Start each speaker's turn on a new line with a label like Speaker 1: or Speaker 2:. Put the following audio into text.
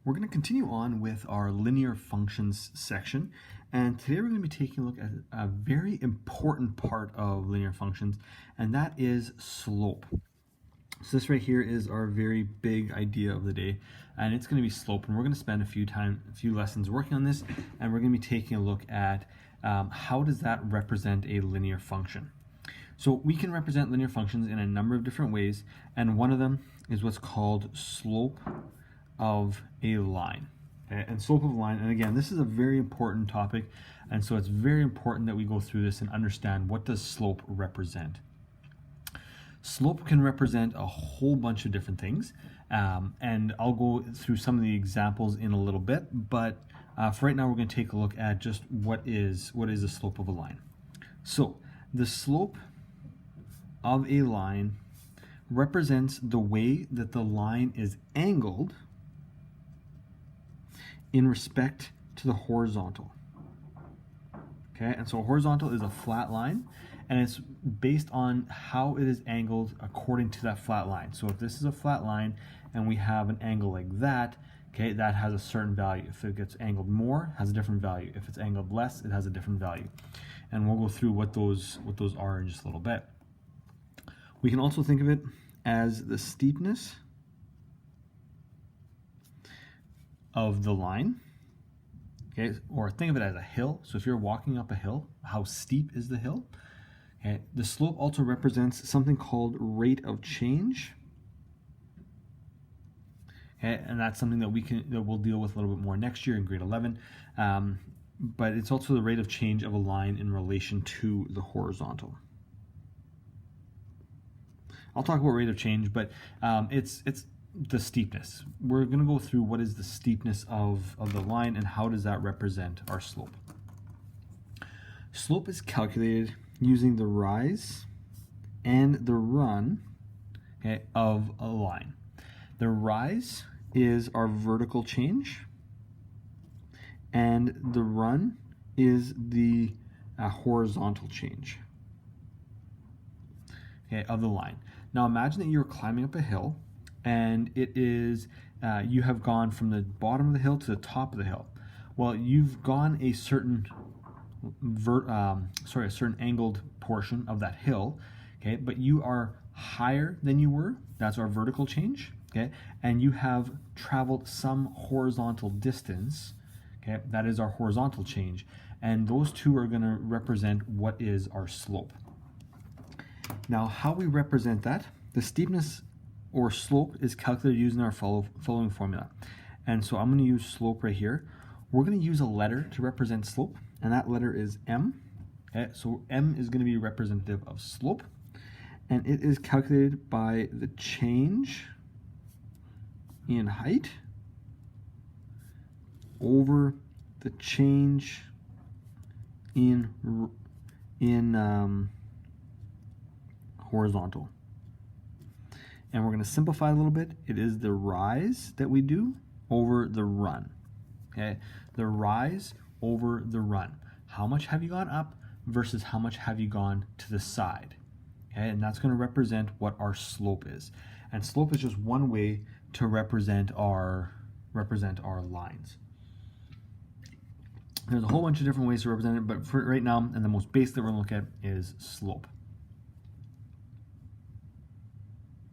Speaker 1: We're going to continue on with our linear functions section, and today we're going to be taking a look at a very important part of linear functions, and that is slope. So this right here is our very big idea of the day, and it's going to be slope, and we're going to spend a few lessons working on this, and we're going to be taking a look at how does that represent a linear function. So we can represent linear functions in a number of different ways, and one of them is what's called slope of a line. Okay? And slope of a line, and again, this is a very important topic, and so it's very important that we go through this and understand what does slope represent. Slope can represent a whole bunch of different things, and I'll go through some of the examples in a little bit, but for right now we're going to take a look at just what is the slope of a line. So the slope of a line represents the way that the line is angled in respect to the horizontal. Okay, and so horizontal is a flat line, and it's based on how it is angled according to that flat line. So if this is a flat line and we have an angle like that, okay, that has a certain value. If it gets angled more, it has a different value. If it's angled less, it has a different value. And we'll go through what those are in just a little bit. We can also think of it as the steepness of the line, okay, or think of it as a hill. So if you're walking up a hill, how steep is the hill? Okay, the slope also represents something called rate of change. Okay, and that's something that we'll deal with a little bit more next year in grade 11. But it's also the rate of change of a line in relation to the horizontal. I'll talk about rate of change, but it's the steepness. We're going to go through what is the steepness of the line and how does that represent our slope. Slope is calculated using the rise and the run, okay, of a line. The rise is our vertical change, and the run is the horizontal change, okay, of the line. Now imagine that you're climbing up a hill, and it is you have gone from the bottom of the hill to the top of the hill. Well, you've gone a certain certain angled portion of that hill, okay, but you are higher than you were. That's our vertical change, okay, and you have traveled some horizontal distance, okay, that is our horizontal change, and those two are going to represent what is our slope. Now, how we represent that, the steepness or slope is calculated using our following formula. And so I'm going to use slope right here. We're going to use a letter to represent slope, and that letter is m. Okay, so m is going to be representative of slope, and it is calculated by the change in height over the change in horizontal. And we're going to simplify a little bit. It is the rise that we do over the run. Okay, the rise over the run. How much have you gone up versus how much have you gone to the side? Okay, and that's going to represent what our slope is. And slope is just one way to represent our lines. There's a whole bunch of different ways to represent it, but for right now, and the most basic that we're going to look at is slope.